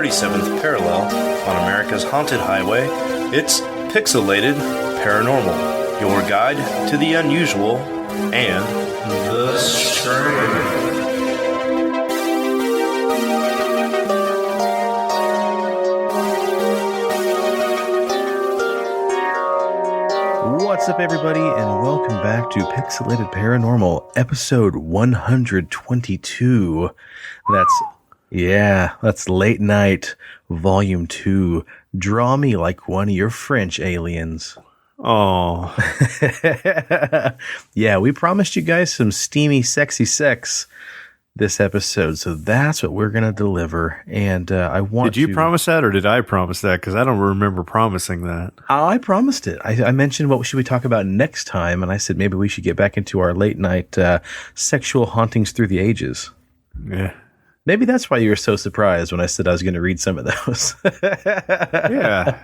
37th parallel on America's haunted highway, it's Pixelated Paranormal, your guide to the unusual and the strange. What's up, everybody, and welcome back to Pixelated Paranormal, episode 122. That's Late Night, Volume 2. Draw me like one of your French aliens. Oh. Yeah, we promised you guys some steamy, sexy sex this episode, so that's what we're going to deliver. And Did you promise that, or did I promise that? Because I don't remember promising that. I promised it. I mentioned what should we talk about next time, and I said maybe we should get back into our late night sexual hauntings through the ages. Yeah. Maybe that's why you were so surprised when I said I was going to read some of those. Yeah.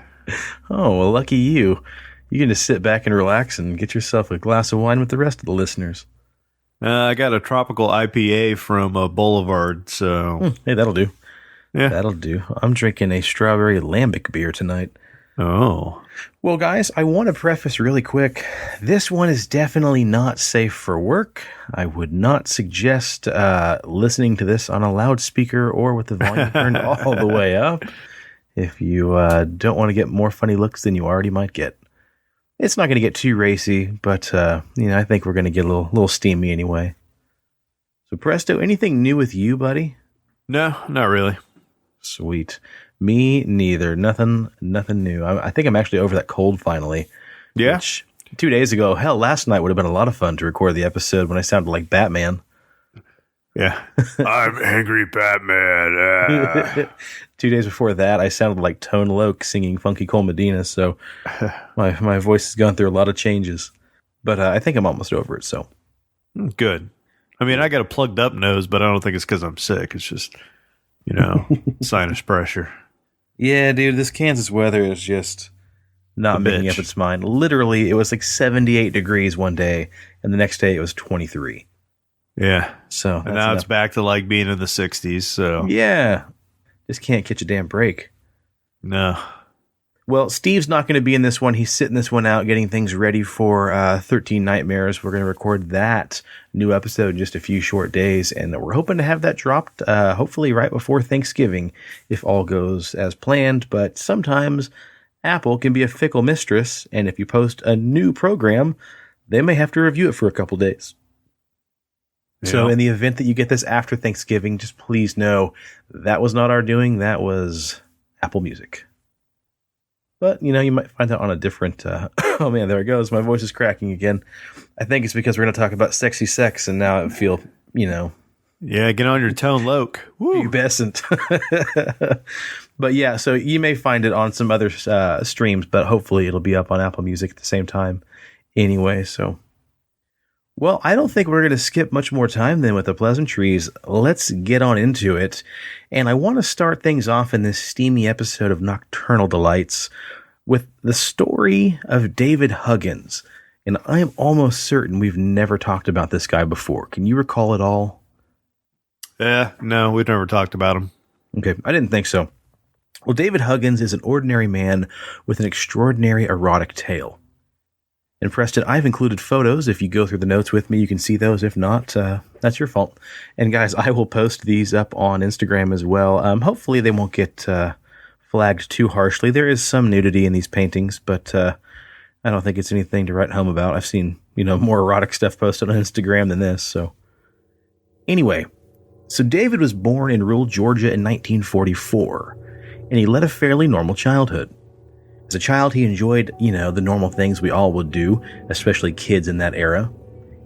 Oh, well, lucky you. You can just sit back and relax and get yourself a glass of wine with the rest of the listeners. I got a tropical IPA from Boulevard, so... Hey, that'll do. Yeah. That'll do. I'm drinking a strawberry lambic beer tonight. Oh. Well, guys, I want to preface really quick. This one is definitely not safe for work. I would not suggest listening to this on a loudspeaker or with the volume turned all the way up if you don't want to get more funny looks than you already might get. It's not going to get too racy, but I think we're going to get a little steamy anyway. So, Presto, anything new with you, buddy? No, not really. Sweet. Me neither. Nothing new. I think I'm actually over that cold finally. Yeah. Which 2 days ago, hell, last night would have been a lot of fun to record the episode when I sounded like Batman. Yeah. I'm angry Batman. 2 days before that, I sounded like Tone Loc singing Funky Cole Medina, so my voice has gone through a lot of changes. But I think I'm almost over it, so. Good. I mean, I got a plugged up nose, but I don't think it's because I'm sick. It's just, sinus pressure. Yeah, dude, this Kansas weather is just not making up its mind. Literally, it was like 78 degrees one day, and the next day it was 23. Yeah. So and now it's back to like being in the 60s, so. Yeah. Just can't catch a damn break. No. Well, Steve's not going to be in this one. He's sitting this one out, getting things ready for 13 Nightmares. We're going to record that new episode in just a few short days, and we're hoping to have that dropped hopefully right before Thanksgiving, if all goes as planned. But sometimes Apple can be a fickle mistress, and if you post a new program, they may have to review it for a couple days. Yeah. So in the event that you get this after Thanksgiving, just please know that was not our doing. That was Apple Music. But, you might find out on a different... oh, man, there it goes. My voice is cracking again. I think it's because we're going to talk about sexy sex, and now I feel, Yeah, get on your Tone Loc. Woo. You bestn't. But, yeah, so you may find it on some other streams, but hopefully it'll be up on Apple Music at the same time anyway, so... Well, I don't think we're going to skip much more time then with the pleasantries. Let's get on into it. And I want to start things off in this steamy episode of Nocturnal Delights with the story of David Huggins. And I am almost certain we've never talked about this guy before. Can you recall it all? No, we've never talked about him. Okay, I didn't think so. Well, David Huggins is an ordinary man with an extraordinary erotic tale. And Preston, I've included photos. If you go through the notes with me, you can see those. If not, that's your fault. And guys, I will post these up on Instagram as well. Hopefully they won't get flagged too harshly. There is some nudity in these paintings, but I don't think it's anything to write home about. I've seen, more erotic stuff posted on Instagram than this. So anyway, so David was born in rural Georgia in 1944, and he led a fairly normal childhood. As a child, he enjoyed, the normal things we all would do, especially kids in that era.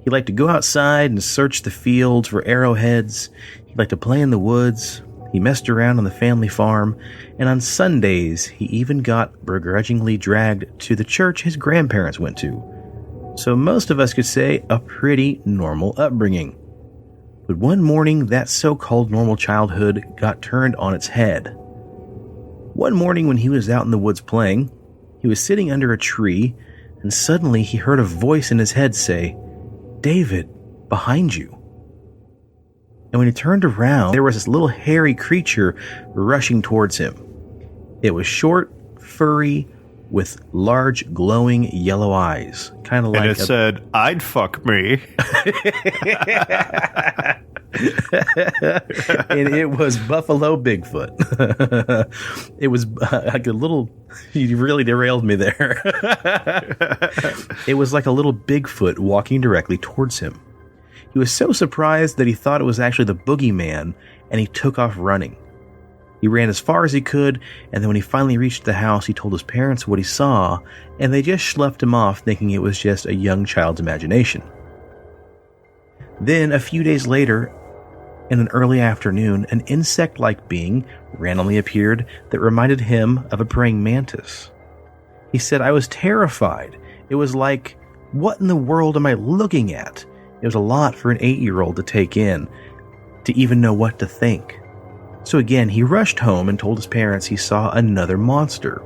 He liked to go outside and search the fields for arrowheads. He liked to play in the woods. He messed around on the family farm. And on Sundays, he even got begrudgingly dragged to the church his grandparents went to. So most of us could say a pretty normal upbringing. But one morning, that so-called normal childhood got turned on its head. One morning when he was out in the woods playing, he was sitting under a tree, and suddenly he heard a voice in his head say, "David, behind you." And when he turned around, there was this little hairy creature rushing towards him. It was short, furry, with large, glowing yellow eyes. Kind of like. And it said, "I'd fuck me." And it was Buffalo Bigfoot. It was like a little. You really derailed me there. It was like a little Bigfoot walking directly towards him. He was so surprised that he thought it was actually the boogeyman, and he took off running. He ran as far as he could, and then when he finally reached the house, he told his parents what he saw, and they just schlepped him off thinking it was just a young child's imagination. Then, a few days later, in an early afternoon, an insect-like being randomly appeared that reminded him of a praying mantis. He said, "I was terrified. It was like, what in the world am I looking at?" It was a lot for an 8-year-old to take in, to even know what to think. So again, he rushed home and told his parents he saw another monster.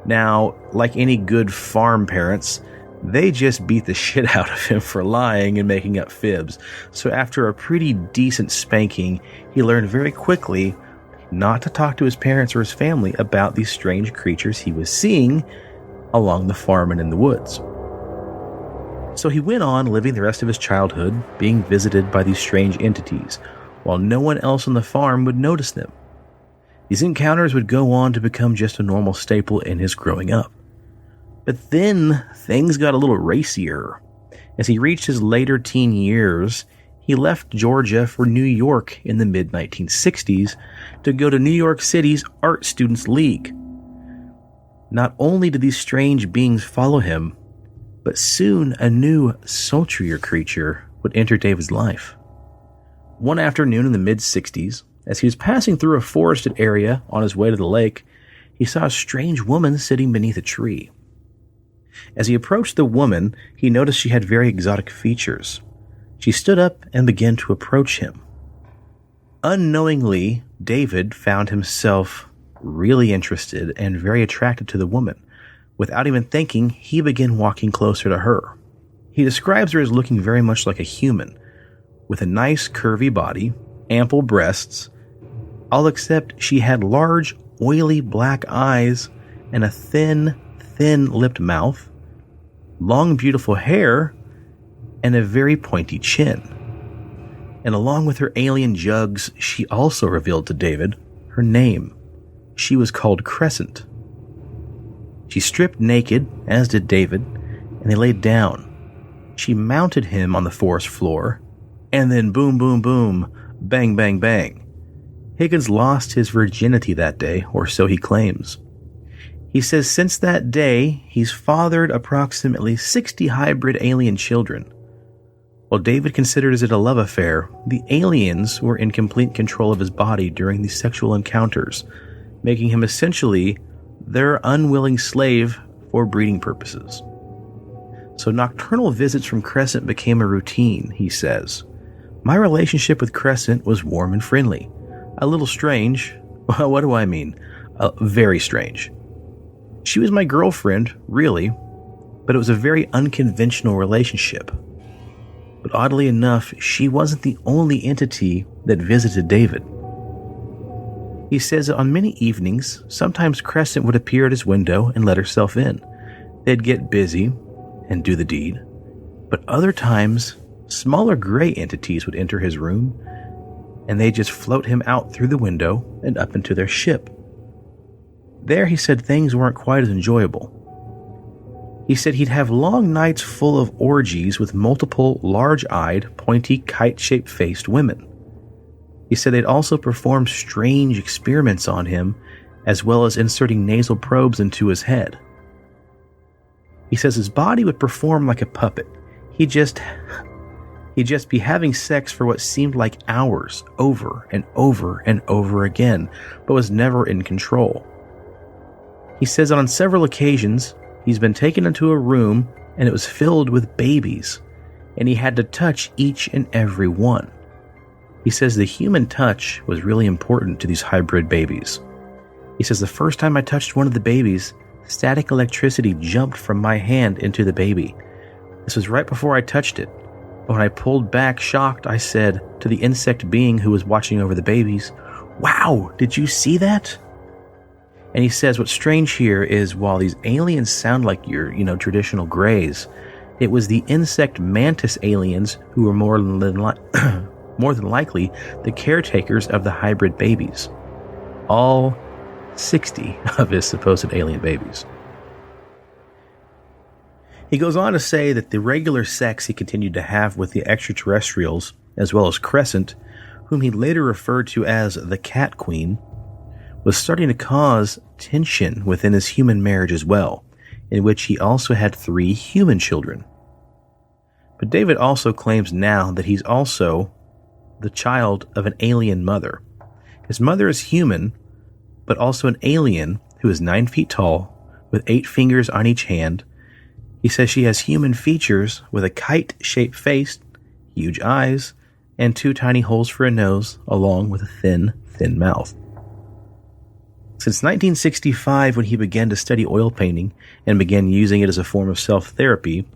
Now, like any good farm parents, they just beat the shit out of him for lying and making up fibs. So after a pretty decent spanking, he learned very quickly not to talk to his parents or his family about these strange creatures he was seeing along the farm and in the woods. So he went on living the rest of his childhood, being visited by these strange entities, while no one else on the farm would notice them. These encounters would go on to become just a normal staple in his growing up. But then things got a little racier. As he reached his later teen years, he left Georgia for New York in the mid-1960s to go to New York City's Art Students League. Not only did these strange beings follow him, but soon a new, sultrier creature would enter David's life. One afternoon in the mid-60s, as he was passing through a forested area on his way to the lake, he saw a strange woman sitting beneath a tree. As he approached the woman, he noticed she had very exotic features. She stood up and began to approach him. Unknowingly, David found himself really interested and very attracted to the woman. Without even thinking, he began walking closer to her. He describes her as looking very much like a human, with a nice curvy body, ample breasts, all except she had large, oily black eyes and a thin-lipped mouth, long, beautiful hair, and a very pointy chin. And along with her alien jugs, she also revealed to David her name. She was called Crescent. She stripped naked, as did David, and they laid down. She mounted him on the forest floor, and then boom, boom, boom, bang, bang, bang. Higgins lost his virginity that day, or so he claims. He says since that day, he's fathered approximately 60 hybrid alien children. While David considers it a love affair, the aliens were in complete control of his body during these sexual encounters, making him essentially their unwilling slave for breeding purposes. So nocturnal visits from Crescent became a routine, he says. My relationship with Crescent was warm and friendly. A little strange. What do I mean? Very strange. She was my girlfriend, really, but it was a very unconventional relationship. But oddly enough, she wasn't the only entity that visited David. He says that on many evenings, sometimes Crescent would appear at his window and let herself in. They'd get busy and do the deed. But other times, smaller gray entities would enter his room, and they'd just float him out through the window and up into their ship. There, he said things weren't quite as enjoyable. He said he'd have long nights full of orgies with multiple large-eyed, pointy, kite-shaped faced women. He said they'd also perform strange experiments on him, as well as inserting nasal probes into his head. He says his body would perform like a puppet. He'd just be having sex for what seemed like hours, over and over and over again, but was never in control. He says that on several occasions, he's been taken into a room and it was filled with babies, and he had to touch each and every one. He says the human touch was really important to these hybrid babies. He says the first time I touched one of the babies, static electricity jumped from my hand into the baby. This was right before I touched it. When I pulled back, shocked, I said to the insect being who was watching over the babies, "Wow, did you see that?" And he says what's strange here is while these aliens sound like your, traditional greys, it was the insect mantis aliens who were more than likely the caretakers of the hybrid babies. All 60 of his supposed alien babies. He goes on to say that the regular sex he continued to have with the extraterrestrials, as well as Crescent, whom he later referred to as the Cat Queen, was starting to cause tension within his human marriage as well, in which he also had 3 human children. But David also claims now that he's also the child of an alien mother. His mother is human, but also an alien who is 9 feet tall, with 8 fingers on each hand. He says she has human features with a kite-shaped face, huge eyes, and 2 tiny holes for a nose, along with a thin mouth. Since 1965, when he began to study oil painting and began using it as a form of self-therapy,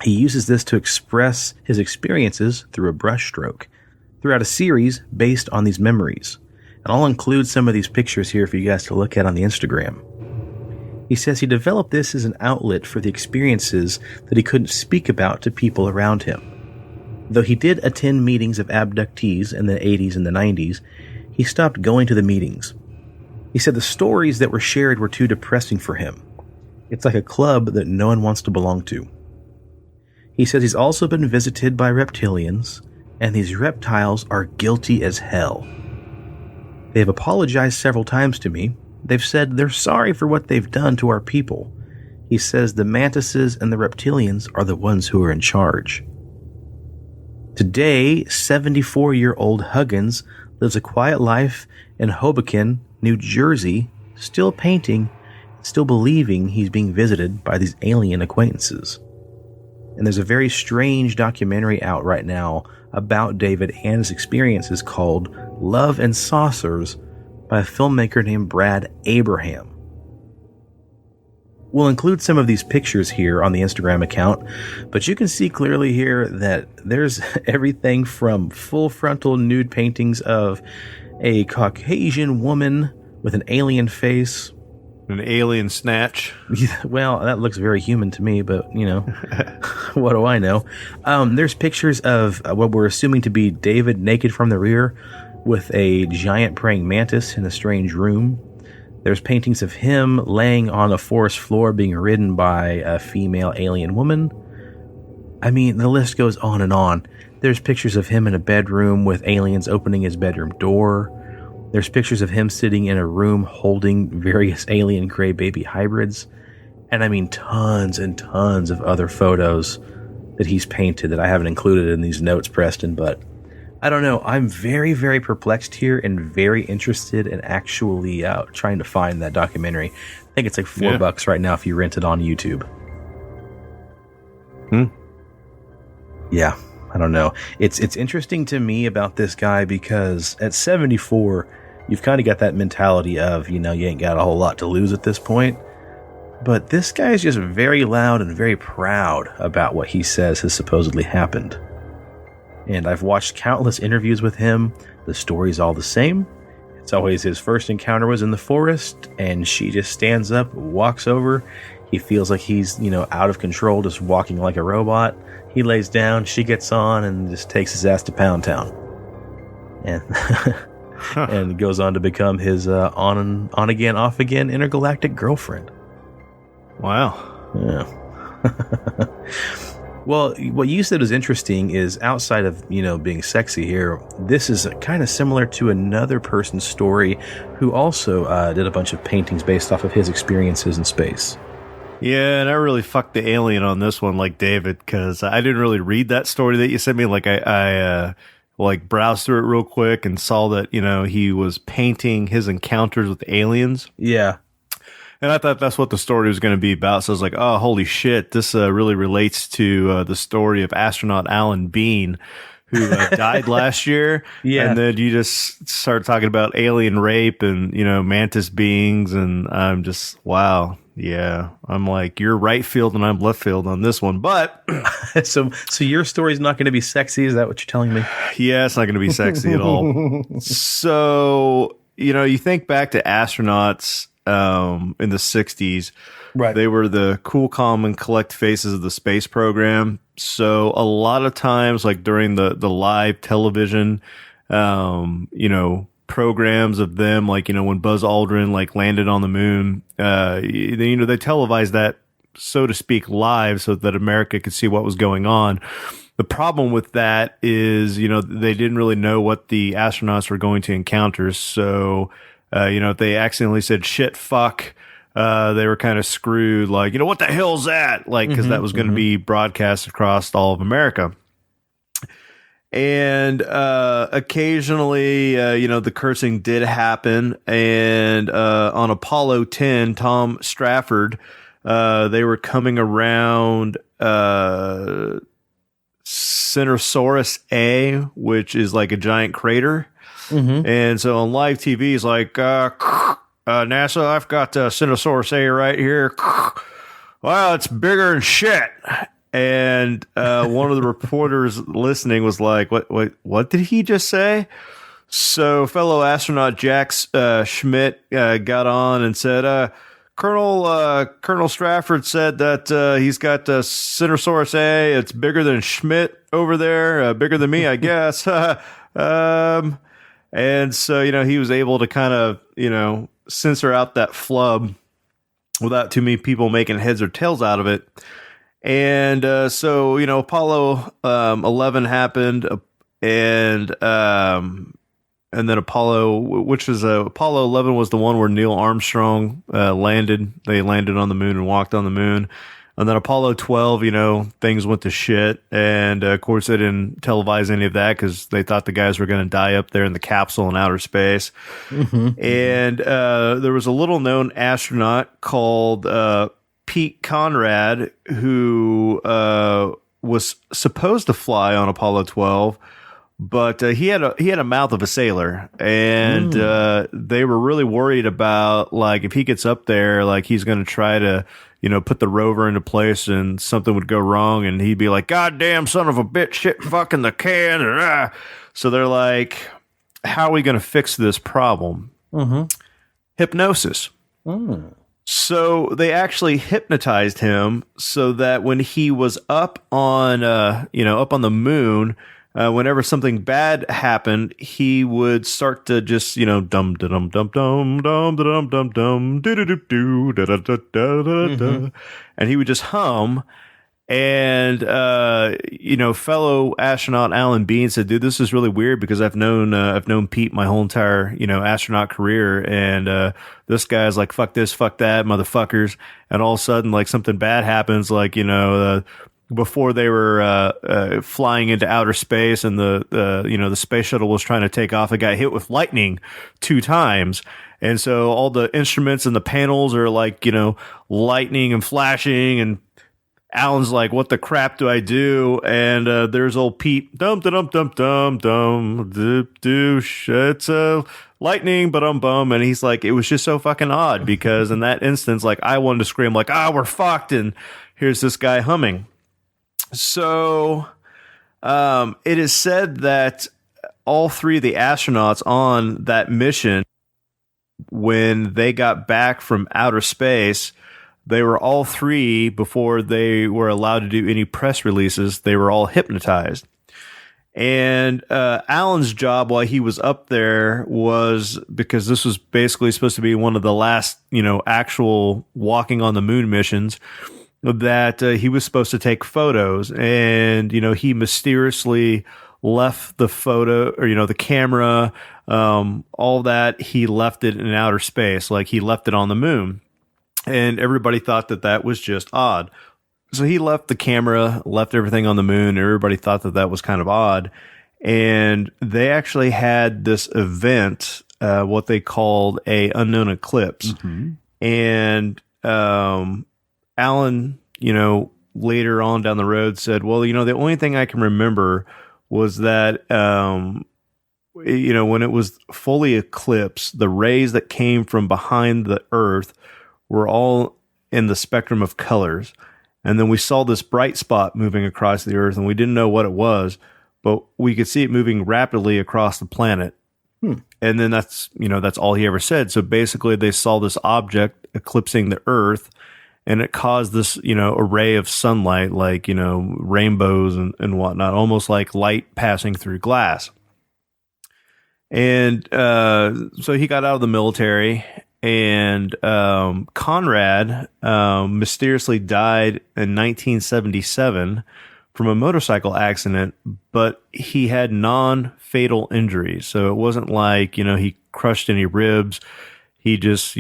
he uses this to express his experiences through a brushstroke, throughout a series based on these memories. And I'll include some of these pictures here for you guys to look at on the Instagram. He says he developed this as an outlet for the experiences that he couldn't speak about to people around him. Though he did attend meetings of abductees in the 80s and the 90s, he stopped going to the meetings. He said the stories that were shared were too depressing for him. It's like a club that no one wants to belong to. He says he's also been visited by reptilians, and these reptiles are guilty as hell. They have apologized several times to me. They've said they're sorry for what they've done to our people. He says the mantises and the reptilians are the ones who are in charge. Today, 74-year-old Huggins lives a quiet life in Hoboken, New Jersey, still painting, still believing he's being visited by these alien acquaintances. And there's a very strange documentary out right now about David and his experiences called Love and Saucers by a filmmaker named Brad Abraham. We'll include some of these pictures here on the Instagram account, but you can see clearly here that there's everything from full frontal nude paintings of a Caucasian woman with an alien face. An alien snatch. Well, that looks very human to me, but, what do I know? There's pictures of what we're assuming to be David naked from the rear with a giant praying mantis in a strange room. There's paintings of him laying on a forest floor being ridden by a female alien woman. I mean, the list goes on and on. There's pictures of him in a bedroom with aliens opening his bedroom door. There's pictures of him sitting in a room holding various alien gray baby hybrids. And I mean tons and tons of other photos that he's painted that I haven't included in these notes, Preston, but I don't know. I'm very, very perplexed here and very interested in actually trying to find that documentary. I think it's like $4 right now if you rent it on YouTube. Yeah, I don't know. It's interesting to me about this guy because at 74, you've kind of got that mentality of, you ain't got a whole lot to lose at this point. But this guy is just very loud and very proud about what he says has supposedly happened. And I've watched countless interviews with him. The story's all the same. It's always his first encounter was in the forest, and she just stands up, walks over. He feels like he's, out of control, just walking like a robot. He lays down, she gets on, and just takes his ass to Pound Town. And and goes on to become his on again, off again intergalactic girlfriend. Wow. Yeah. Well, what you said is interesting is outside of, being sexy here, this is kind of similar to another person's story who also did a bunch of paintings based off of his experiences in space. Yeah, and I really fucked the alien on this one, like David, because I didn't really read that story that you sent me. Like I browsed through it real quick and saw that, he was painting his encounters with aliens. Yeah. And I thought that's what the story was going to be about. So I was like, oh, holy shit. This really relates to the story of astronaut Alan Bean, who died last year. Yeah. And then you just start talking about alien rape and, mantis beings. And I'm just, wow. Yeah, I'm like, you're right field and I'm left field on this one. But so your story's not going to be sexy. Is that what you're telling me? yeah, it's not going to be sexy at all. So, you think back to astronauts in the 60s. Right. They were the cool, calm, and collect faces of the space program. So a lot of times, like during the live television, programs of them, like, when Buzz Aldrin like landed on the moon, they televised that, so to speak, live so that America could see what was going on. The problem with that is, they didn't really know what the astronauts were going to encounter. So, if they accidentally said shit, fuck, they were kind of screwed. Like, what the hell's that? Like, because that was going to be broadcast across all of America. And occasionally, the cursing did happen. And on Apollo 10, Tom Stafford, they were coming around Centaurus A, which is like a giant crater. And so on live TV, he's like, NASA, I've got Centaurus A right here. Wow, it's bigger than shit. And one of the reporters listening was like, what did he just say? So fellow astronaut Jack Schmidt got on and said, Colonel Stafford said that he's got Centaurus A. It's bigger than Schmidt over there, bigger than me, I guess. And so, he was able to kind of, censor out that flub without too many people making heads or tails out of it. And so, Apollo 11 happened, and then Apollo 11 was the one where Neil Armstrong landed. They landed on the moon and walked on the moon. And then Apollo 12, things went to shit. And of course, they didn't televise any of that because they thought the guys were going to die up there in the capsule in outer space. And there was a little known astronaut called Pete Conrad, who was supposed to fly on Apollo 12, but he had a mouth of a sailor, and they were really worried about, like, if he gets up there, like, he's going to try to, put the rover into place and something would go wrong, and he'd be like, "God damn son of a bitch, shit fucking the can." And, So they're like, how are we going to fix this problem? Hypnosis. So they actually hypnotized him so that when he was up on the moon, whenever something bad happened, he would start to just, dum dum dum dum dum dum dum dum dum do do do do da da da da da, and he would just hum. And fellow astronaut Alan Bean said, "Dude, this is really weird because I've known Pete my whole entire astronaut career, and this guy's like, fuck this, fuck that, motherfuckers." And all of a sudden, like, something bad happens, like, before they were flying into outer space, and the space shuttle was trying to take off, it got hit with lightning 2 times. And so all the instruments and the panels are like, lightning and flashing, and Alan's like, "What the crap do I do?" And there's old Pete, dum dum dum dum dum do it's lightning, but bum, and he's like, it was just so fucking odd because in that instance, like, I wanted to scream like, we're fucked, and here's this guy humming. So it is said that all 3 of the astronauts on that mission, when they got back from outer space, they were all 3, before they were allowed to do any press releases, they were all hypnotized. And Alan's job while he was up there was, because this was basically supposed to be one of the last, actual walking on the moon missions, that he was supposed to take photos. And, he mysteriously left the photo, or, the camera, all that, he left it in outer space. Like, he left it on the moon. And everybody thought that was just odd. So he left the camera, left everything on the moon. Everybody thought that was kind of odd. And they actually had this event, what they called a unknown eclipse. And Alan, later on down the road said, well, the only thing I can remember was that, when it was fully eclipsed, the rays that came from behind the Earth were all in the spectrum of colors. And then we saw this bright spot moving across the Earth, and we didn't know what it was, but we could see it moving rapidly across the planet. And then that's all he ever said. So basically they saw this object eclipsing the Earth, and it caused this, array of sunlight, like, rainbows and whatnot, almost like light passing through glass. And so he got out of the military, and Conrad mysteriously died in 1977 from a motorcycle accident, but he had non-fatal injuries. So it wasn't like, he crushed any ribs. He just,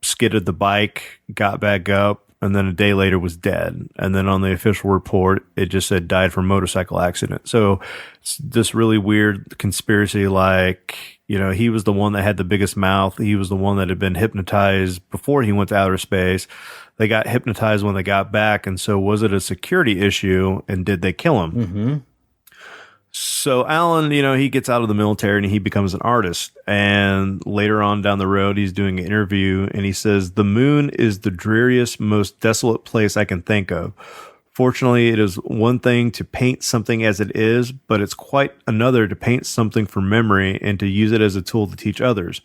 skidded the bike, got back up, and then a day later was dead. And then on the official report, it just said died from motorcycle accident. So it's this really weird conspiracy, like, he was the one that had the biggest mouth. He was the one that had been hypnotized before he went to outer space. They got hypnotized when they got back. And so was it a security issue, and did they kill him? Mm-hmm. So Alan, he gets out of the military and he becomes an artist. And later on down the road, he's doing an interview and he says, "The moon is the dreariest, most desolate place I can think of. Fortunately, it is one thing to paint something as it is, but it's quite another to paint something for memory and to use it as a tool to teach others.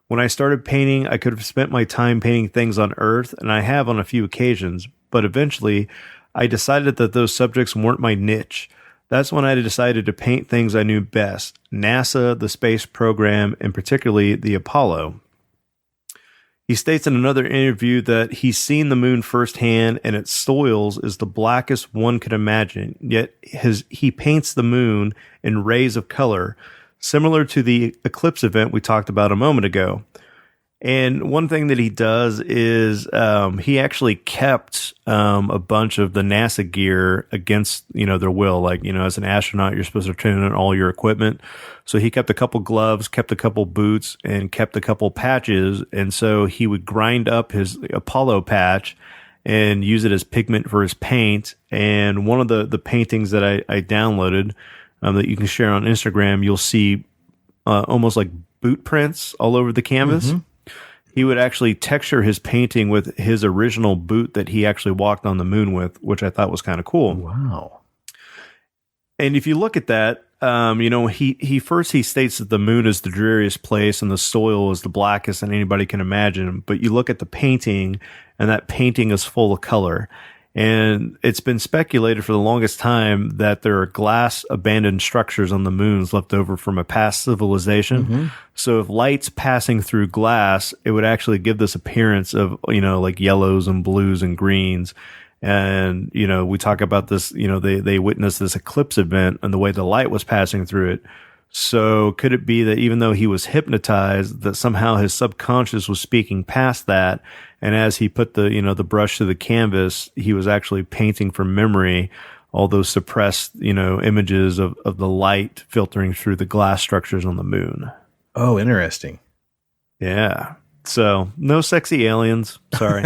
When I started painting, I could have spent my time painting things on Earth, and I have on a few occasions, but eventually I decided that those subjects weren't my niche. That's when I decided to paint things I knew best, NASA, the space program, and particularly the Apollo." He states in another interview that he's seen the moon firsthand, and its soils is the blackest one could imagine, yet he paints the moon in rays of color, similar to the eclipse event we talked about a moment ago. And one thing that he does is he actually kept a bunch of the NASA gear against, their will. Like, as an astronaut, you're supposed to turn in all your equipment. So he kept a couple gloves, kept a couple boots, and kept a couple patches. And so he would grind up his Apollo patch and use it as pigment for his paint. And one of the paintings that I downloaded that you can share on Instagram, you'll see almost like boot prints all over the canvas. Mm-hmm. He would actually texture his painting with his original boot that he actually walked on the moon with, which I thought was kind of cool. Wow. And if you look at that, he states that the moon is the dreariest place and the soil is the blackest that anybody can imagine. But you look at the painting, and that painting is full of color. And it's been speculated for the longest time that there are glass abandoned structures on the moons left over from a past civilization. Mm-hmm. So if light's passing through glass, it would actually give this appearance of, like yellows and blues and greens. And, we talk about this, they witnessed this eclipse event and the way the light was passing through it. So could it be that even though he was hypnotized, that somehow his subconscious was speaking past that? And as he put the brush to the canvas, he was actually painting from memory all those suppressed, images of the light filtering through the glass structures on the moon. Oh, interesting. Yeah. So no sexy aliens. Sorry.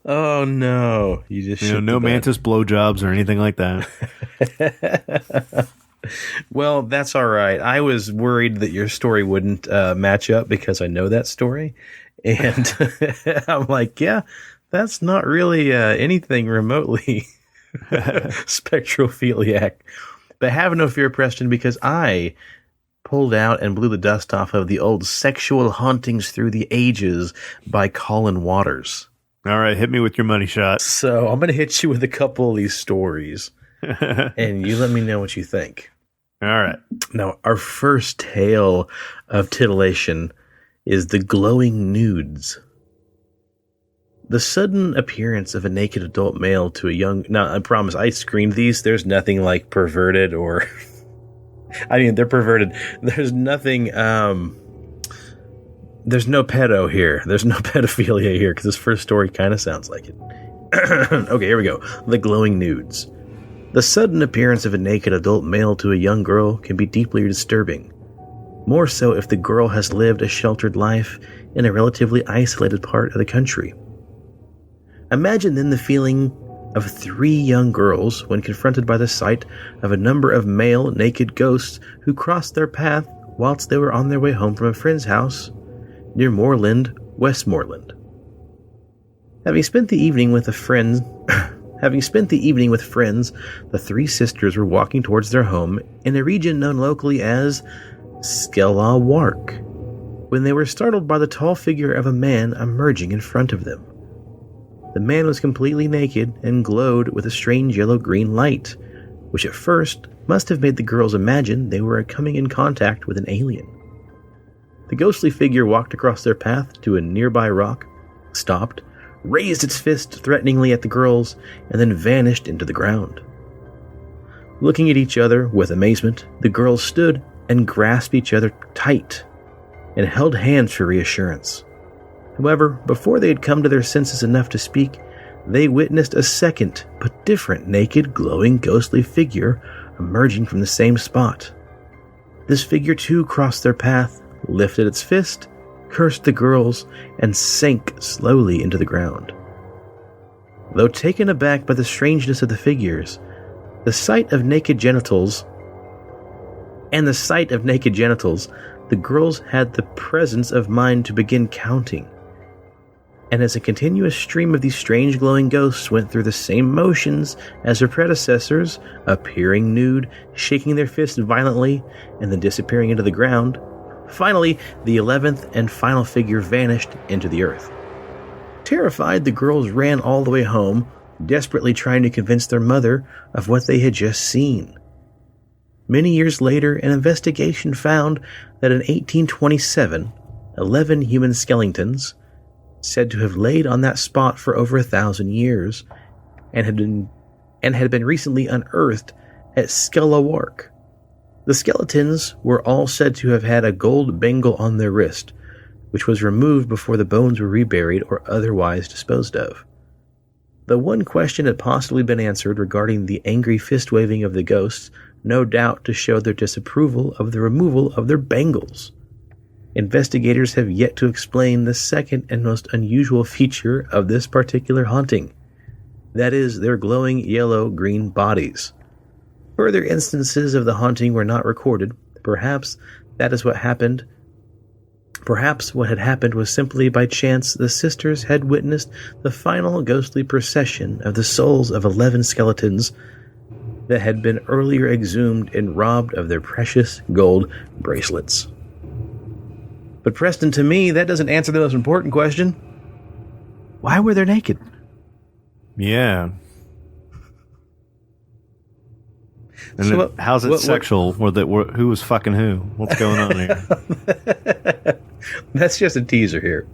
Oh no! You just no mantis blowjobs or anything like that. Well, that's all right. I was worried that your story wouldn't match up because I know that story, and I'm like, yeah, that's not really anything remotely spectrophiliac. But have no fear, Preston, because I pulled out and blew the dust off of the old Sexual Hauntings Through the Ages by Colin Waters. All right, hit me with your money shot. So I'm going to hit you with a couple of these stories, and you let me know what you think. All right. Now, our first tale of titillation is The Glowing Nudes. The sudden appearance of a naked adult male to a young... Now, I promise, I screened these. There's nothing like perverted or... I mean, they're perverted. There's nothing... There's no pedo here. There's no pedophilia here, because this first story kind of sounds like it. Okay, here we go. The Glowing Nudes. The sudden appearance of a naked adult male to a young girl can be deeply disturbing. More so if the girl has lived a sheltered life in a relatively isolated part of the country. Imagine then the feeling of 3 young girls when confronted by the sight of a number of male naked ghosts who crossed their path whilst they were on their way home from a friend's house near Moorland Westmoreland. Having spent the evening with friends, the three sisters were walking towards their home in a region known locally as Skellawark, when they were startled by the tall figure of a man emerging in front of them. The man was completely naked and glowed with a strange yellow-green light, which at first must have made the girls imagine they were coming in contact with an alien. The ghostly figure walked across their path to a nearby rock, stopped, raised its fist threateningly at the girls, and then vanished into the ground. Looking at each other with amazement, the girls stood and grasped each other tight and held hands for reassurance. However, before they had come to their senses enough to speak, they witnessed a second but different naked, glowing, ghostly figure emerging from the same spot. This figure too crossed their path, lifted its fist, cursed the girls, and sank slowly into the ground. Though taken aback by the strangeness of the figures, the sight of naked genitals, the girls had the presence of mind to begin counting. And as a continuous stream of these strange glowing ghosts went through the same motions as their predecessors, appearing nude, shaking their fists violently, and then disappearing into the ground, finally, the 11th and final figure vanished into the earth. Terrified, the girls ran all the way home, desperately trying to convince their mother of what they had just seen. Many years later, an investigation found that in 1827, 11 human skeletons, said to have laid on that spot for over 1,000 years, and had been recently unearthed at Skellawark. The skeletons were all said to have had a gold bangle on their wrist, which was removed before the bones were reburied or otherwise disposed of. Though one question had possibly been answered regarding the angry fist-waving of the ghosts, no doubt to show their disapproval of the removal of their bangles. Investigators have yet to explain the second and most unusual feature of this particular haunting. That is, their glowing yellow-green bodies. Further instances of the haunting were not recorded. Perhaps that is what happened. Perhaps what had happened was simply by chance the sisters had witnessed the final ghostly procession of the souls of 11 skeletons that had been earlier exhumed and robbed of their precious gold bracelets. But Preston, to me, that doesn't answer the most important question. Why were they naked? Yeah. And so how's it sexual? Who was fucking who? What's going on here? That's just a teaser here.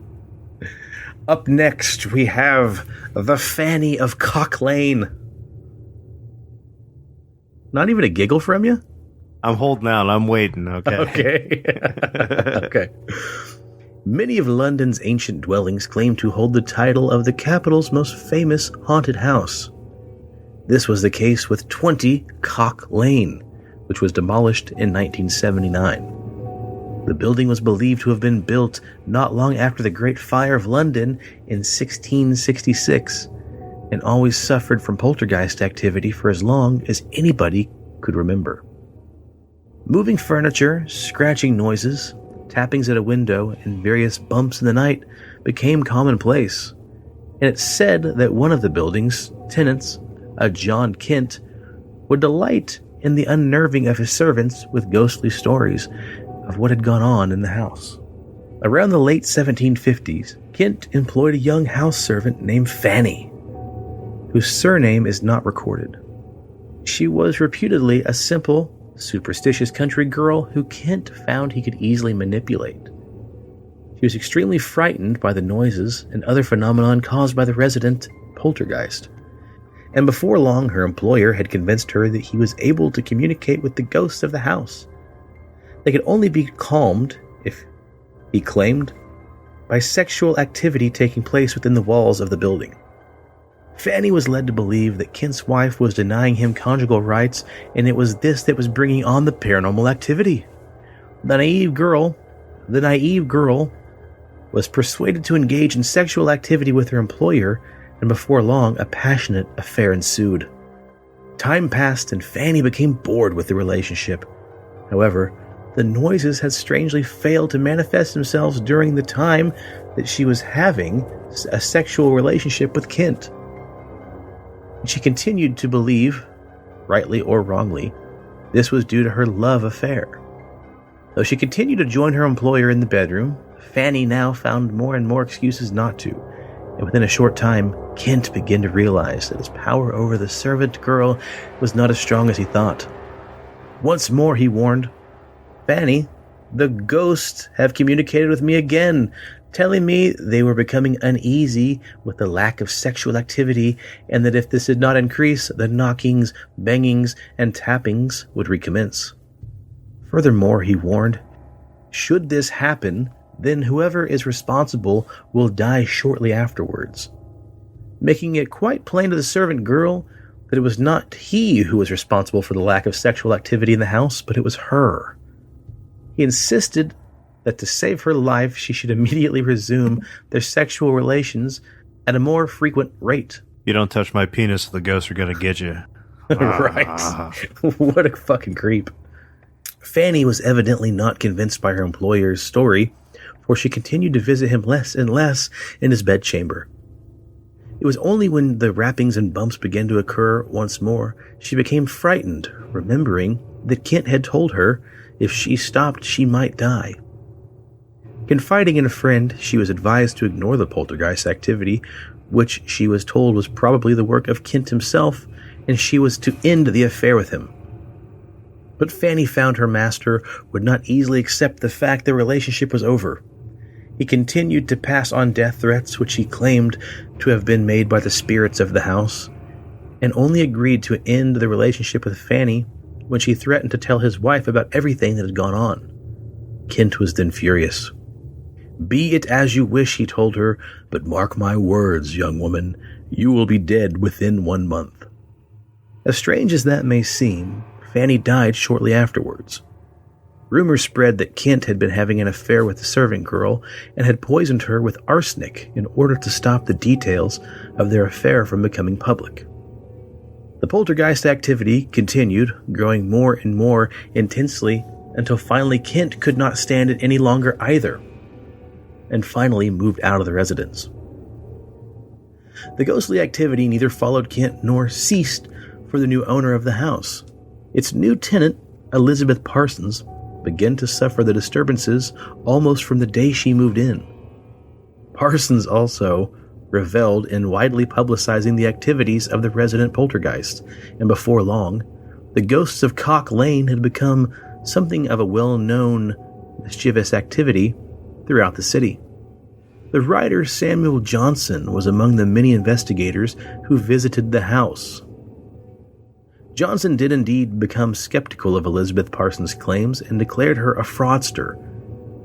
Up next, we have the Fanny of Cock Lane. Not even a giggle from you? I'm holding out. I'm waiting. Okay. Okay. Many of London's ancient dwellings claim to hold the title of the capital's most famous haunted house. This was the case with 20 Cock Lane, which was demolished in 1979. The building was believed to have been built not long after the Great Fire of London in 1666, and always suffered from poltergeist activity for as long as anybody could remember. Moving furniture, scratching noises, tappings at a window, and various bumps in the night became commonplace, and it's said that one of the building's tenants, a John Kent, would delight in the unnerving of his servants with ghostly stories of what had gone on in the house. Around the late 1750s, Kent employed a young house servant named Fanny, whose surname is not recorded. She was reputedly a simple, superstitious country girl who Kent found he could easily manipulate. She was extremely frightened by the noises and other phenomenon caused by the resident poltergeist. And before long, her employer had convinced her that he was able to communicate with the ghosts of the house. They could only be calmed, if he claimed, by sexual activity taking place within the walls of the building. Fanny was led to believe that Kent's wife was denying him conjugal rights, and it was this that was bringing on the paranormal activity. The naive girl was persuaded to engage in sexual activity with her employer, and before long, a passionate affair ensued. Time passed, and Fanny became bored with the relationship. However, the noises had strangely failed to manifest themselves during the time that she was having a sexual relationship with Kent. She continued to believe, rightly or wrongly, this was due to her love affair. Though she continued to join her employer in the bedroom, Fanny now found more and more excuses not to, and within a short time, Kent began to realize that his power over the servant girl was not as strong as he thought. Once more, he warned, "Fanny, the ghosts have communicated with me again, telling me they were becoming uneasy with the lack of sexual activity, and that if this did not increase, the knockings, bangings, and tappings would recommence." Furthermore, he warned, should this happen, then whoever is responsible will die shortly afterwards, making it quite plain to the servant girl that it was not he who was responsible for the lack of sexual activity in the house, but it was her. He insisted that to save her life, she should immediately resume their sexual relations at a more frequent rate. You don't touch my penis, the ghosts are going to get you. Right. What a fucking creep. Fanny was evidently not convinced by her employer's story, for she continued to visit him less and less in his bedchamber. It was only when the rappings and bumps began to occur once more, she became frightened, remembering that Kent had told her if she stopped, she might die. Confiding in a friend, she was advised to ignore the poltergeist activity, which she was told was probably the work of Kent himself, and she was to end the affair with him. But Fanny found her master would not easily accept the fact the relationship was over. He continued to pass on death threats which he claimed to have been made by the spirits of the house, and only agreed to end the relationship with Fanny when she threatened to tell his wife about everything that had gone on. Kent was then furious. "Be it as you wish," he told her, "but mark my words, young woman, you will be dead within 1 month." As strange as that may seem, Fanny died shortly afterwards. Rumors spread that Kent had been having an affair with the servant girl and had poisoned her with arsenic in order to stop the details of their affair from becoming public. The poltergeist activity continued, growing more and more intensely until finally Kent could not stand it any longer either, and finally moved out of the residence. The ghostly activity neither followed Kent nor ceased for the new owner of the house. Its new tenant, Elizabeth Parsons, began to suffer the disturbances almost from the day she moved in. Parsons also reveled in widely publicizing the activities of the resident poltergeist, and before long, the ghosts of Cock Lane had become something of a well-known mischievous activity throughout the city. The writer Samuel Johnson was among the many investigators who visited the house. Johnson did indeed become skeptical of Elizabeth Parsons' claims and declared her a fraudster,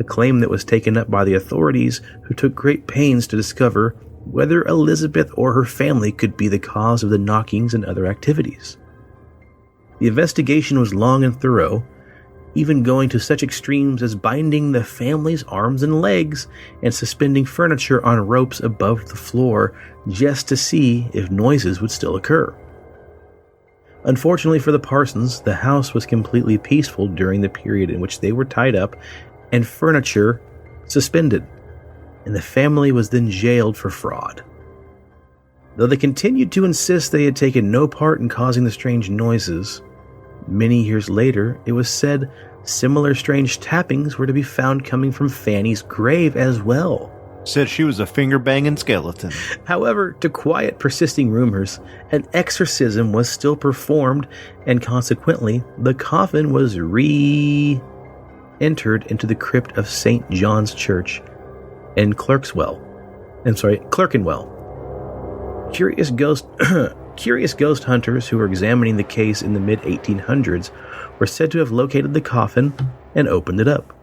a claim that was taken up by the authorities, who took great pains to discover whether Elizabeth or her family could be the cause of the knockings and other activities. The investigation was long and thorough, even going to such extremes as binding the family's arms and legs and suspending furniture on ropes above the floor just to see if noises would still occur. Unfortunately for the Parsons, the house was completely peaceful during the period in which they were tied up and furniture suspended, and the family was then jailed for fraud. Though they continued to insist they had taken no part in causing the strange noises, many years later it was said similar strange tappings were to be found coming from Fanny's grave as well. Said she was a finger-banging skeleton. However, to quiet persisting rumors, an exorcism was still performed, and consequently, the coffin was re-entered into the crypt of St. John's Church in Clerkenwell. Curious ghost hunters who were examining the case in the mid-1800s were said to have located the coffin and opened it up.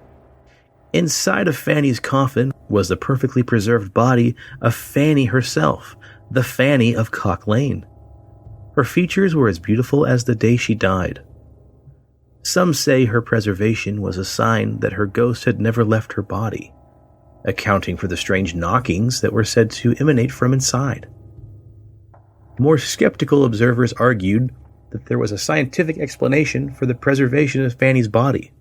Inside of Fanny's coffin was the perfectly preserved body of Fanny herself, the Fanny of Cock Lane. Her features were as beautiful as the day she died. Some say her preservation was a sign that her ghost had never left her body, accounting for the strange knockings that were said to emanate from inside. More skeptical observers argued that there was a scientific explanation for the preservation of Fanny's body.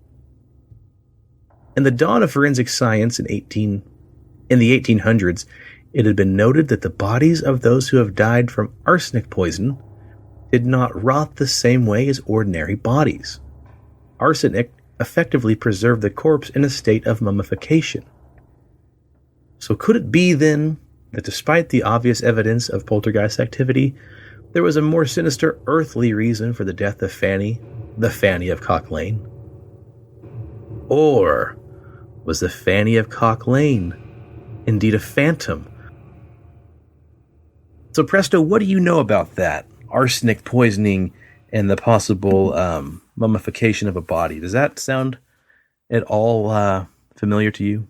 In the dawn of forensic science in the 1800s, it had been noted that the bodies of those who have died from arsenic poison did not rot the same way as ordinary bodies. Arsenic effectively preserved the corpse in a state of mummification. So could it be, then, that despite the obvious evidence of poltergeist activity, there was a more sinister earthly reason for the death of Fanny, the Fanny of Cock Lane? Or was the Fanny of Cock Lane indeed a phantom? So, Presto, what do you know about that? Arsenic poisoning and the possible mummification of a body. Does that sound at all familiar to you?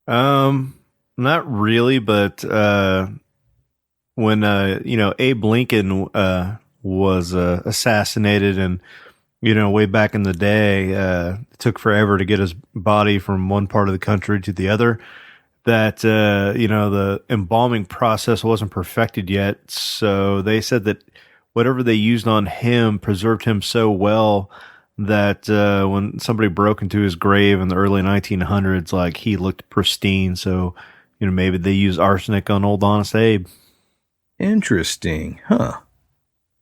Not really, but when Abe Lincoln was assassinated, and way back in the day, it took forever to get his body from one part of the country to the other. That the embalming process wasn't perfected yet, so they said that whatever they used on him preserved him so well that when somebody broke into his grave in the early 1900s, like, he looked pristine. So, maybe they use arsenic on old Honest Abe. Interesting, huh?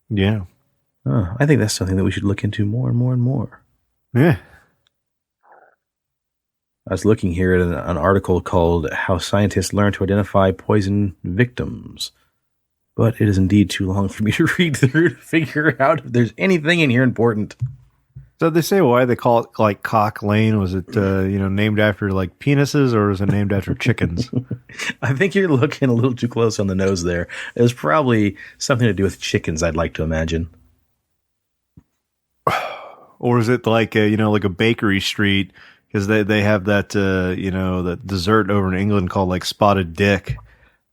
Yeah. I think that's something that we should look into more and more and more. Yeah. I was looking here at an article called How Scientists Learn to Identify Poison Victims. But it is indeed too long for me to read through to figure out if there's anything in here important. So they say why they call it like Cock Lane. Was it named after like penises, or was it named after chickens? I think you're looking a little too close on the nose there. It was probably something to do with chickens, I'd like to imagine. Or is it like like a bakery street, because they have that that dessert over in England called like spotted dick.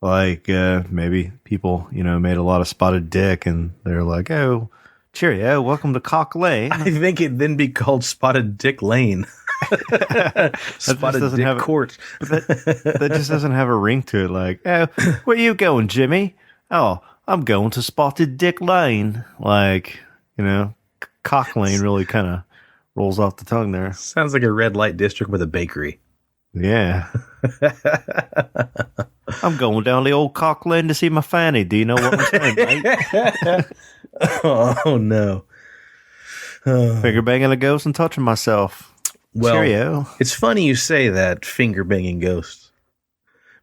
Like maybe people made a lot of spotted dick, and they're like, oh, cheerio, welcome to Cock Lane. I think it'd then be called Spotted Dick Lane. Spotted Dick Court. That just doesn't have a ring to it. Like, oh, where you going, Jimmy? Oh, I'm going to Spotted Dick Lane. Like, Cock Lane really kind of rolls off the tongue there. Sounds like a red light district with a bakery. Yeah. I'm going down the old Cock Lane to see my Fanny. Do you know what I'm saying, mate? Oh, no. Finger banging a ghost and touching myself. Well, cheerio. It's funny you say that, finger banging ghost,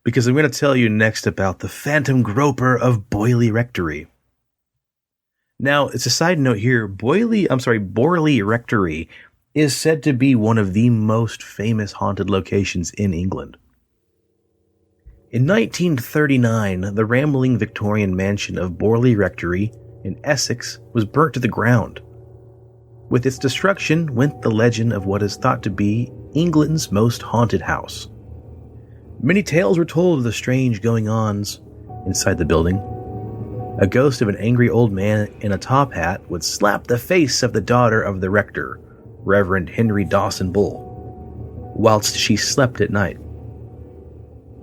because I'm going to tell you next about the Phantom Groper of Boyley Rectory. Now, it's a side note here. Borley Rectory is said to be one of the most famous haunted locations in England. In 1939, the rambling Victorian mansion of Borley Rectory in Essex was burnt to the ground. With its destruction went the legend of what is thought to be England's most haunted house. Many tales were told of the strange goings-ons inside the building. A ghost of an angry old man in a top hat would slap the face of the daughter of the rector, Reverend Henry Dawson Bull, whilst she slept at night.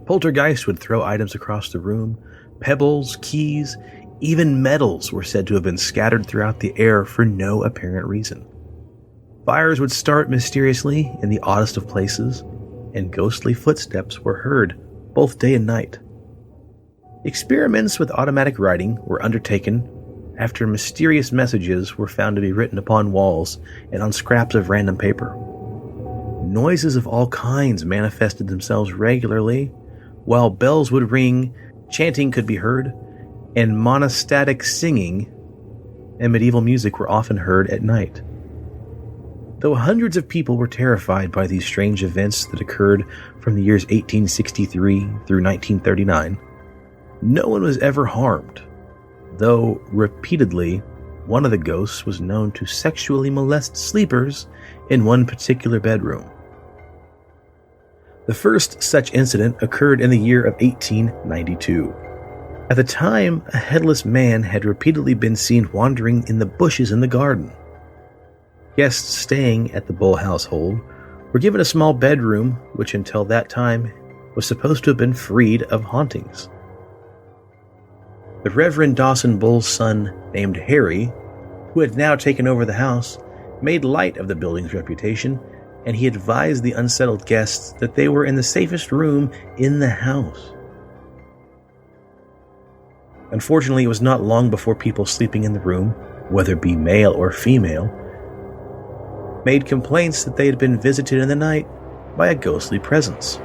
Poltergeist would throw items across the room. Pebbles, keys, even medals were said to have been scattered throughout the air for no apparent reason. Fires would start mysteriously in the oddest of places, and ghostly footsteps were heard both day and night. Experiments with automatic writing were undertaken after mysterious messages were found to be written upon walls and on scraps of random paper. Noises of all kinds manifested themselves regularly, while bells would ring, chanting could be heard, and monastic singing and medieval music were often heard at night. Though hundreds of people were terrified by these strange events that occurred from the years 1863 through 1939, no one was ever harmed, though repeatedly one of the ghosts was known to sexually molest sleepers in one particular bedroom. The first such incident occurred in the year of 1892. At the time, a headless man had repeatedly been seen wandering in the bushes in the garden. Guests staying at the Bull household were given a small bedroom, which until that time was supposed to have been freed of hauntings. The Reverend Dawson Bull's son, named Harry, who had now taken over the house, made light of the building's reputation and he advised the unsettled guests that they were in the safest room in the house. Unfortunately, it was not long before people sleeping in the room, whether it be male or female, made complaints that they had been visited in the night by a ghostly presence.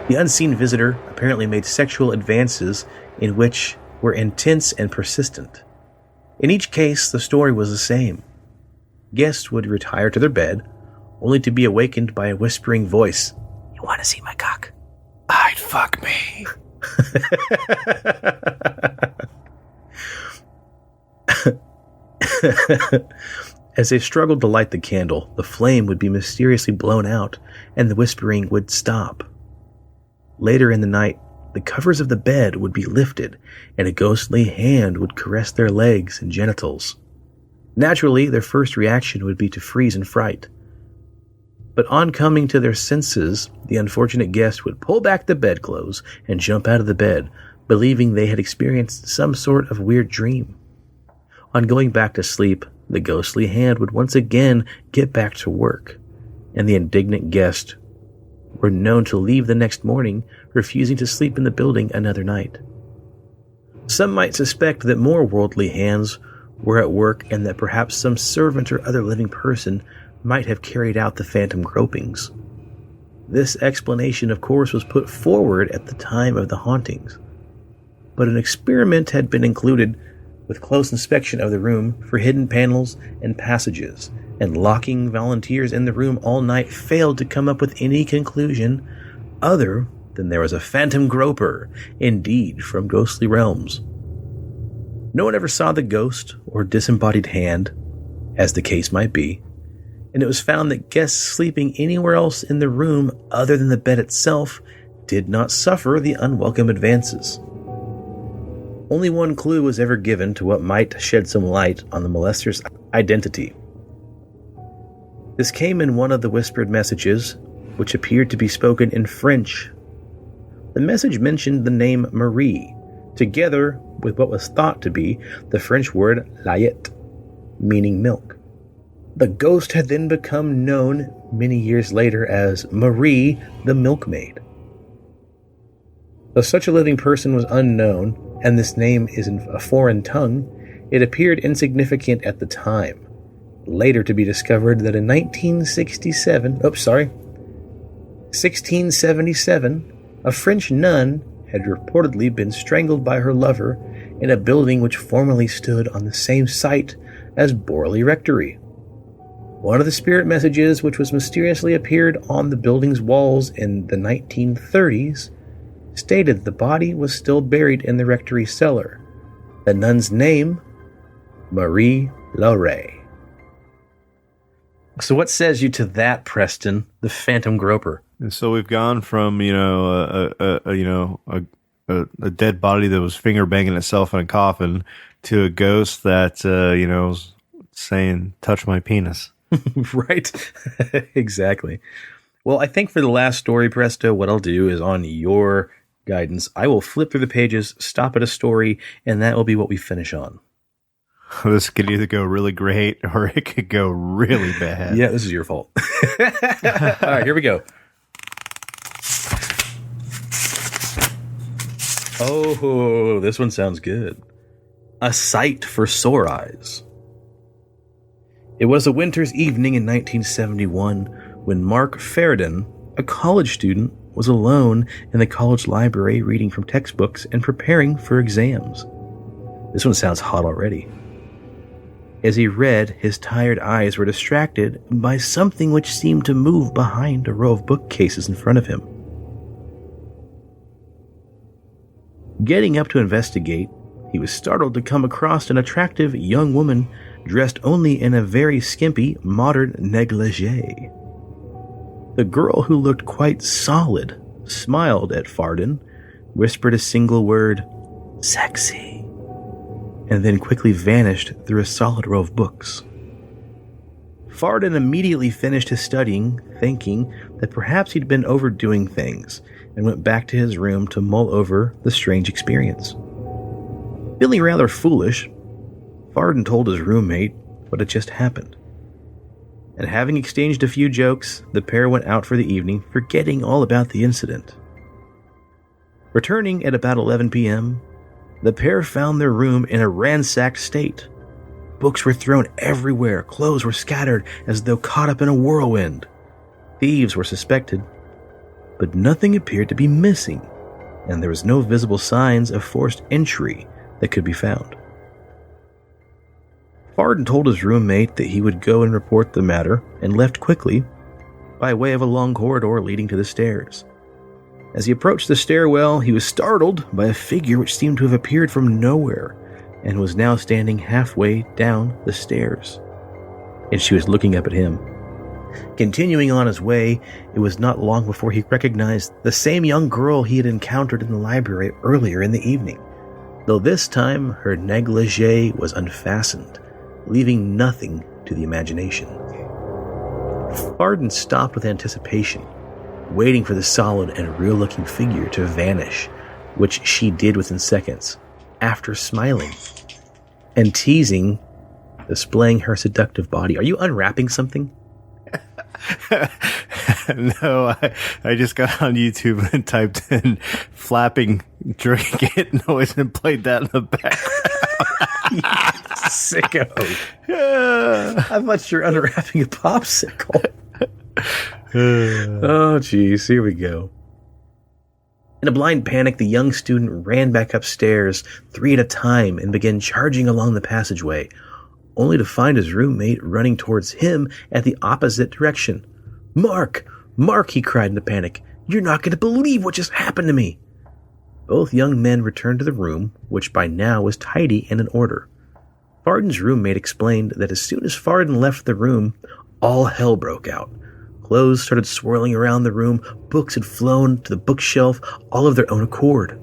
The unseen visitor apparently made sexual advances in which were intense and persistent. In each case, the story was the same. Guests would retire to their bed, only to be awakened by a whispering voice. "You want to see my cock?" I'd fuck me. As they struggled to light the candle, the flame would be mysteriously blown out, and the whispering would stop. Later in the night, the covers of the bed would be lifted, and a ghostly hand would caress their legs and genitals. Naturally, their first reaction would be to freeze in fright. But on coming to their senses, the unfortunate guest would pull back the bedclothes and jump out of the bed, believing they had experienced some sort of weird dream. On going back to sleep, the ghostly hand would once again get back to work, and the indignant guest were known to leave the next morning, refusing to sleep in the building another night. Some might suspect that more worldly hands were at work and that perhaps some servant or other living person might have carried out the phantom gropings. This explanation, of course, was put forward at the time of the hauntings, but an experiment had been included with close inspection of the room for hidden panels and passages, and locking volunteers in the room all night failed to come up with any conclusion other than there was a phantom groper, indeed from ghostly realms. No one ever saw the ghost or disembodied hand, as the case might be, and it was found that guests sleeping anywhere else in the room other than the bed itself did not suffer the unwelcome advances. Only one clue was ever given to what might shed some light on the molester's identity. This came in one of the whispered messages, which appeared to be spoken in French. The message mentioned the name Marie, together with what was thought to be the French word lait, meaning milk. The ghost had then become known many years later as Marie the Milkmaid. Though such a living person was unknown, and this name is in a foreign tongue, it appeared insignificant at the time, later to be discovered that in 1677, a French nun had reportedly been strangled by her lover in a building which formerly stood on the same site as Borley Rectory. One of the spirit messages which was mysteriously appeared on the building's walls in the 1930s stated the body was still buried in the rectory cellar. The nun's name, Marie Laure. So what says you to that, Preston, the phantom groper? And so we've gone from, a dead body that was finger banging itself in a coffin to a ghost that, was saying, "Touch my penis." Right? Exactly. Well, I think for the last story, Presto, what I'll do is on your guidance, I will flip through the pages, stop at a story, and that will be what we finish on. This could either go really great or it could go really bad. Yeah, this is your fault. All right, here we go. Oh, this one sounds good. A Sight for Sore Eyes. It was a winter's evening in 1971 when Mark Faradin, a college student, was alone in the college library reading from textbooks and preparing for exams. This one sounds hot already. As he read, his tired eyes were distracted by something which seemed to move behind a row of bookcases in front of him. Getting up to investigate, he was startled to come across an attractive young woman dressed only in a very skimpy modern negligee. The girl, who looked quite solid, smiled at Faradin, whispered a single word, "Sexy," and then quickly vanished through a solid row of books. Faradin immediately finished his studying, thinking that perhaps he'd been overdoing things, and went back to his room to mull over the strange experience. Feeling rather foolish, Faradin told his roommate what had just happened. and having exchanged a few jokes, the pair went out for the evening, forgetting all about the incident. Returning at about 11 p.m., the pair found their room in a ransacked state. Books were thrown everywhere, clothes were scattered as though caught up in a whirlwind. Thieves were suspected, but nothing appeared to be missing, and there was no visible signs of forced entry that could be found. Varden told his roommate that he would go and report the matter and left quickly by way of a long corridor leading to the stairs. As he approached the stairwell, he was startled by a figure which seemed to have appeared from nowhere and was now standing halfway down the stairs. And she was looking up at him. Continuing on his way, it was not long before he recognized the same young girl he had encountered in the library earlier in the evening, though this time her negligee was unfastened, leaving nothing to the imagination. Varden stopped with anticipation, waiting for the solid and real-looking figure to vanish, which she did within seconds, after smiling and teasing, displaying her seductive body. Are you unwrapping something? No, I just got on YouTube and typed in flapping drink it noise and played that in the background. Sicko. I thought you were unwrapping a popsicle. Oh, geez. Here we go. In a blind panic, the young student ran back upstairs 3 at a time and began charging along the passageway, only to find his roommate running towards him at the opposite direction. "Mark! Mark!" he cried in a panic. "You're not going to believe what just happened to me!" Both young men returned to the room, which by now was tidy and in order. Varden's roommate explained that as soon as Varden left the room, all hell broke out. Clothes started swirling around the room, books had flown to the bookshelf, all of their own accord.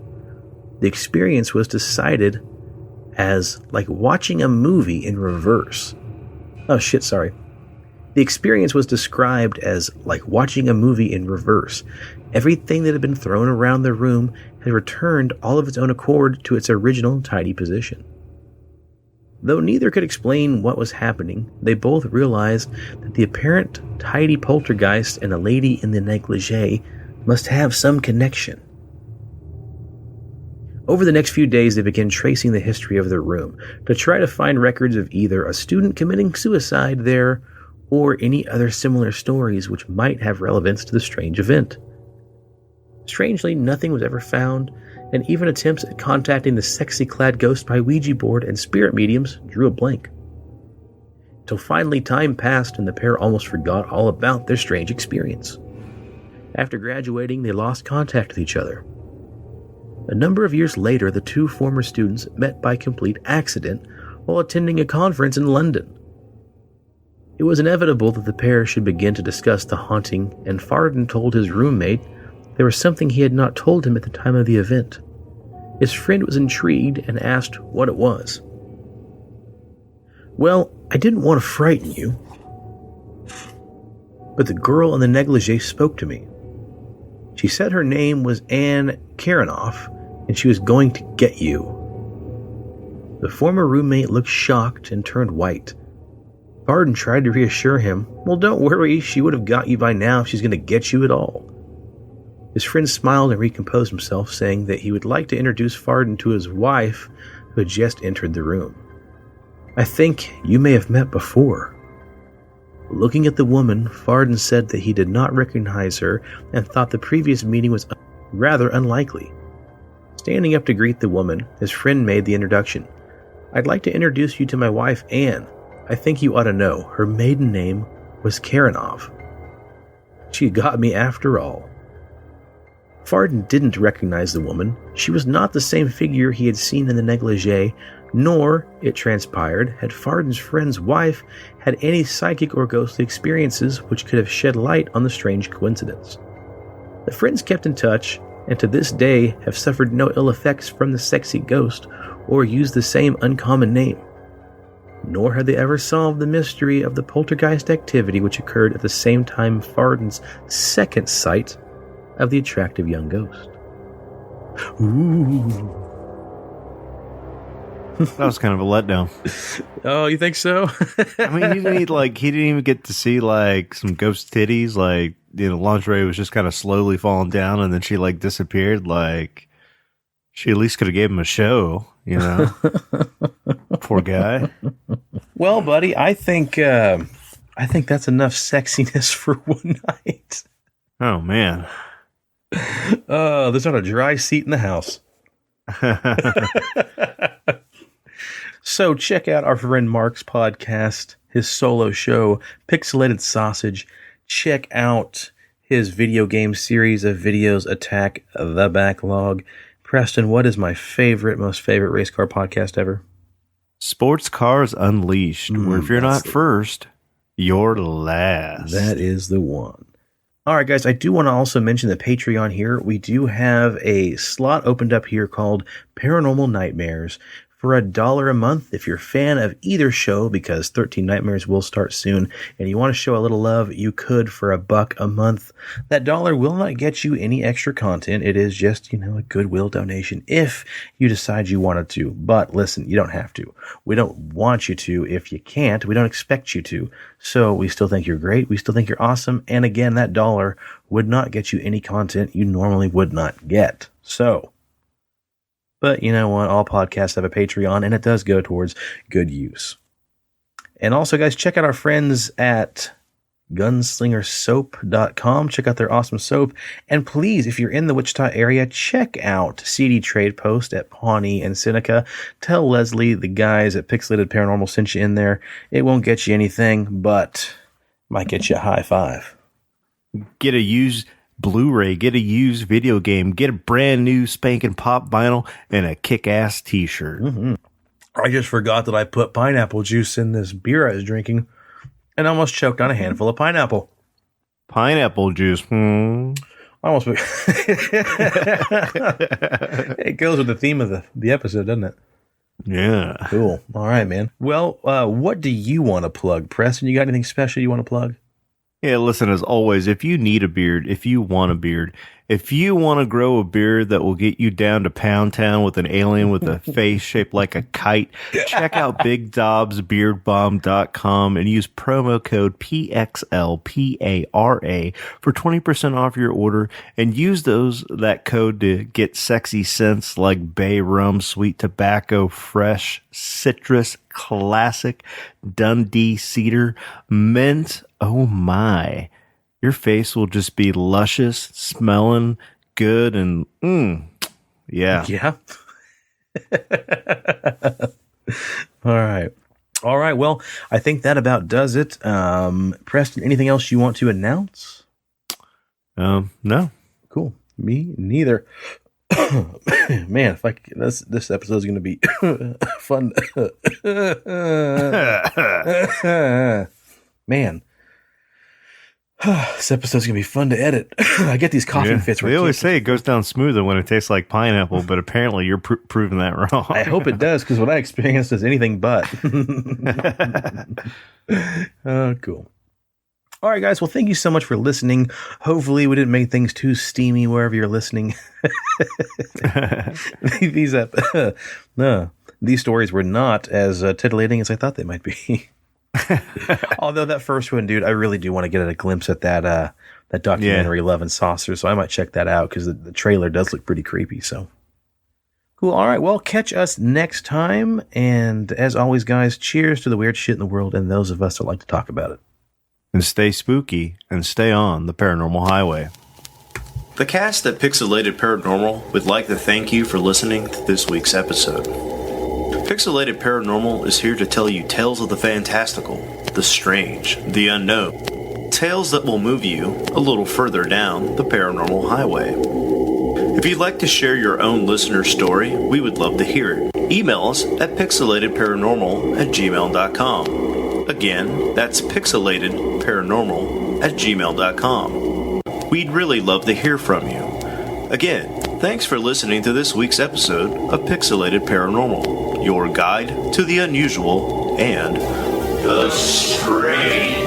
The experience was decided as like watching a movie in reverse. The experience was described as like watching a movie in reverse. Everything that had been thrown around the room had returned all of its own accord to its original tidy position. Though neither could explain what was happening, they both realized that the apparent tidy poltergeist and the lady in the negligee must have some connection. Over the next few days, they began tracing the history of their room to try to find records of either a student committing suicide there or any other similar stories which might have relevance to the strange event. Strangely, nothing was ever found, and even attempts at contacting the sexy-clad ghost by Ouija board and spirit mediums drew a blank. Till finally time passed and the pair almost forgot all about their strange experience. After graduating, they lost contact with each other. A number of years later, the two former students met by complete accident while attending a conference in London. It was inevitable that the pair should begin to discuss the haunting, and Varden told his roommate there was something he had not told him at the time of the event. His friend was intrigued and asked what it was. "Well, I didn't want to frighten you, but the girl in the negligee spoke to me. She said her name was Anne Karenoff, and she was going to get you." The former roommate looked shocked and turned white. Varden tried to reassure him, "Well, don't worry, she would have got you by now if she's going to get you at all." His friend smiled and recomposed himself, saying that he would like to introduce Varden to his wife, who had just entered the room. "I think you may have met before." Looking at the woman, Varden said that he did not recognize her and thought the previous meeting was rather unlikely. Standing up to greet the woman, his friend made the introduction. "I'd like to introduce you to my wife, Anne. I think you ought to know. Her maiden name was Karenoff. She got me after all." Varden didn't recognize the woman. She was not the same figure he had seen in the negligee, nor, it transpired, had Varden's friend's wife had any psychic or ghostly experiences which could have shed light on the strange coincidence. The friends kept in touch, and to this day have suffered no ill effects from the sexy ghost or used the same uncommon name. Nor had they ever solved the mystery of the poltergeist activity which occurred at the same time Varden's second sight of the attractive young ghost. Ooh. That was kind of a letdown. Oh, you think so? I mean, he didn't even get to see like some ghost titties. Like, you know, lingerie was just kind of slowly falling down, and then she like disappeared. Like, she at least could have gave him a show, you know. Poor guy. Well, buddy, I think that's enough sexiness for one night. Oh man. There's not a dry seat in the house. So check out our friend Mark's podcast, his solo show, Pixelated Sausage. Check out his video game series of videos, Attack the Backlog. Preston, what is my most favorite race car podcast ever? Sports Cars Unleashed, where if you're not first, you're last. That is the one. All right, guys, I do want to also mention the Patreon here. We do have a slot opened up here called Paranormal Nightmares for $1 a month. If you're a fan of either show, because 13 Nightmares will start soon, and you want to show a little love, you could for $1 a month. That $1 will not get you any extra content. It is just, a goodwill donation if you decide you wanted to. But listen, you don't have to. We don't want you to if you can't. We don't expect you to. So we still think you're great. We still think you're awesome. And again, that $1 would not get you any content you normally would not get. But you know what? All podcasts have a Patreon, and it does go towards good use. And also, guys, check out our friends at gunslingersoap.com. Check out their awesome soap. And please, if you're in the Wichita area, check out CD Trade Post at Pawnee and Seneca. Tell Leslie the guys at Pixelated Paranormal sent you in there. It won't get you anything, but might get you a high five. Get a used Blu-ray, get a used video game, get a brand new spanking pop vinyl, and a kick-ass t-shirt. Mm-hmm. I just forgot that I put pineapple juice in this beer I was drinking and almost choked on a handful of pineapple. Pineapple juice. It goes with the theme of the episode, doesn't it? Yeah. Cool. All right, man. Well, what do you want to plug, Preston? You got anything special you want to plug? Yeah, listen, as always, if you need a beard, if you want a beard, if you want to grow a beard that will get you down to Pound Town with an alien with a face shaped like a kite, check out BigDobsBeardBomb.com and use promo code PXLPARA for 20% off your order, and use that code to get sexy scents like bay rum, sweet tobacco, fresh citrus, classic Dundee cedar, mint. Oh my. Your face will just be luscious, smelling good, and yeah. Yeah. All right. Well, I think that about does it. Preston, anything else you want to announce? No. Cool. Me neither. Man, this episode is going to be fun. Man. This episode's going to be fun to edit. I get these coughing fits. They always say it goes down smoother when it tastes like pineapple, but apparently you're proving that wrong. I hope it does, because what I experienced is anything but. Cool. All right, guys. Well, thank you so much for listening. Hopefully we didn't make things too steamy wherever you're listening. These stories were not as titillating as I thought they might be. Although that first one, dude, I really do want to get a glimpse at that documentary, Love and Saucers, so I might check that out, because the trailer does look pretty creepy. So cool. All right, well, catch us next time, and as always, guys, cheers to the weird shit in the world and those of us that like to talk about it. And stay spooky and stay on the paranormal highway. The cast at Pixelated Paranormal would like to thank you for listening to this week's episode. Pixelated Paranormal is here to tell you tales of the fantastical, the strange, the unknown. Tales that will move you a little further down the paranormal highway. If you'd like to share your own listener story, we would love to hear it. Email us at pixelatedparanormal@gmail.com. Again, that's pixelatedparanormal@gmail.com. We'd really love to hear from you. Again, thanks for listening to this week's episode of Pixelated Paranormal, your guide to the unusual and the strange.